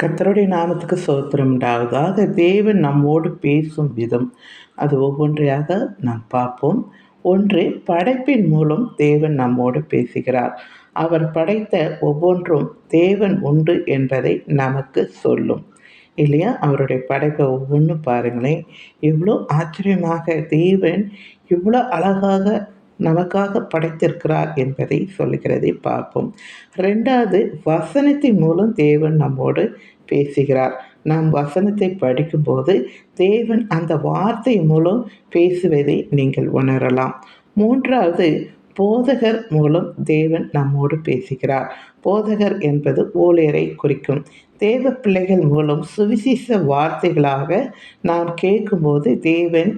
கர்த்தருடைய நாமத்துக்கு ஸ்தோத்திரம் உண்டாவதாக. தேவன் நம்மோடு பேசும் விதம் அது ஒவ்வொன்றையாக நாம் பார்ப்போம். ஒன்று, படைப்பின் மூலம் தேவன் நம்மோடு பேசுகிறார். அவர் படைத்த ஒவ்வொன்றும் தேவன் உண்டு என்பதை நமக்கு சொல்லும் இல்லையா? அவருடைய படைப்பை ஒவ்வொன்றும் பாருங்களேன், எவ்வளோ ஆச்சரியமாக தேவன் இவ்வளோ அழகாக நமக்காக படைத்திருக்கிறார் என்பதை சொல்லுகிறதை பார்ப்போம். ரெண்டாவது, வசனத்தின் மூலம் தேவன் நம்மோடு பேசுகிறார். நாம் வசனத்தை படிக்கும்போது தேவன் அந்த வார்த்தை மூலம் பேசுவதை நீங்கள் உணரலாம். மூன்றாவது, போதகர் மூலம் தேவன் நம்மோடு பேசுகிறார். போதகர் என்பது ஊழியரை குறிக்கும். தேவ பிள்ளைகள் மூலம் சுவிசேஷ வார்த்தைகளாக நாம் கேட்கும்போது தேவன்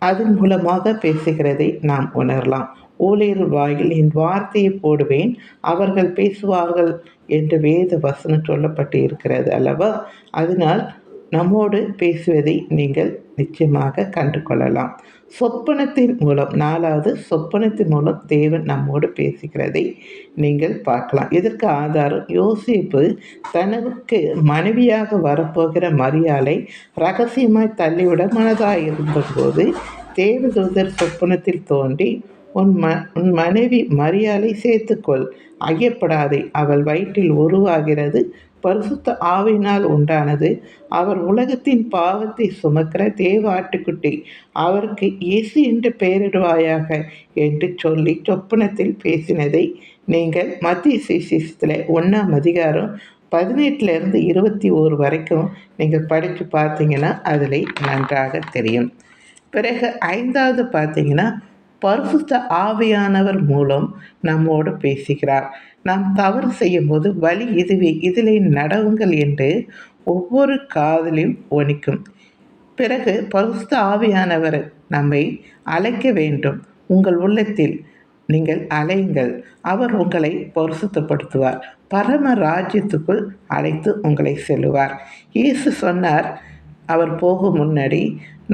அதன் மூலமாக பேசுகிறதை நாம் உணரலாம். ஊழியர் வாயில் என் வார்த்தையை போடுவேன், அவர்கள் பேசுவார்கள் என்று வேத வசனம் சொல்லப்பட்டு இருக்கிறது அல்லவா? அதனால் நம்மோடு பேசுவதை நீங்கள் நிச்சயமாக கண்டு கொள்ளலாம். சொப்பனத்தின் மூலம், நாலாவது, சொப்பனத்தின் மூலம் தேவன் நம்மோடு பேசுகிறதை நீங்கள் பார்க்கலாம். இதற்கு ஆதாரம், யோசேப்பு தனக்கு மனைவியாக வரப்போகிற மரியாளை ரகசியமாய் தள்ளிவிட மனதாக இருந்தபோது தேவதூதர் சொப்பனத்தில் தோன்றி, உன் மனைவி மரியாளை சேர்த்துக்கொள், ஐயப்படாதே, அவள் வயிற்றில் உருவாகிறது பரிசுத்த ஆவியினால் உண்டானது, அவர் உலகத்தின் பாவத்தை சுமக்கிற தேவ ஆட்டுக்குட்டி, அவருக்கு இயேசு என்று பெயரிடுவாயாக என்று சொல்லி சொப்பனத்தில் பேசினதை நீங்கள் மத்திய சுவிசேஷத்தில் 1ஆம் அதிகாரம் 18 21 வரைக்கும் நீங்கள் படித்து பார்த்தீங்கன்னா அதில் நன்றாக தெரியும். பிறகு 5வது பார்த்தீங்கன்னா, பரிசுத்த ஆவியானவர் மூலம் நம்மோடு பேசுகிறார். நாம் தவறு செய்யும்போது வழி இதுவே, இதிலே நடவுங்கள் என்று ஒவ்வொரு காதலையும் ஒலிக்கும். பிறகு பரிசுத்த ஆவியானவர் நம்மை அழைக்க வேண்டும். உங்கள் உள்ளத்தில் நீங்கள் அலையுங்கள், அவர் உங்களை பரிசுத்தப்படுத்துவார், பரம ராஜ்யத்துக்குள் அழைத்து உங்களை செல்லுவார். இயேசு சொன்னார், அவர் போகும் முன்னாடி,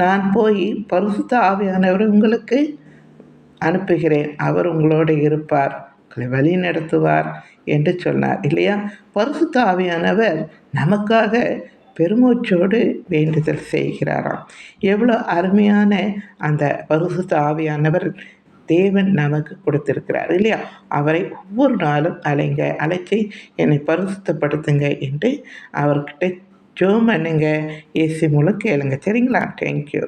நான் போய் பரிசுத்த ஆவியானவர் உங்களுக்கு அனுப்புகிறேன், அவர் உங்களோடு இருப்பார், உங்களை வழி நடத்துவார் என்று சொன்னார் இல்லையா? பரிசுத்த ஆவியானவர் நமக்காக பெருமூச்சோடு வேண்டுதல் செய்கிறாராம். எவ்வளோ அருமையான அந்த பரிசுத்த ஆவியானவர் தேவன் நமக்கு கொடுத்திருக்கிறார் இல்லையா? அவரை ஒவ்வொரு நாளும் அழைச்சி என்னை பரிசுத்தப்படுத்துங்க என்று அவர்கிட்ட ஜெபம் பண்ணுங்க, இயேசு மூலம் கேளுங்க. சரிங்களா? தேங்க்யூ.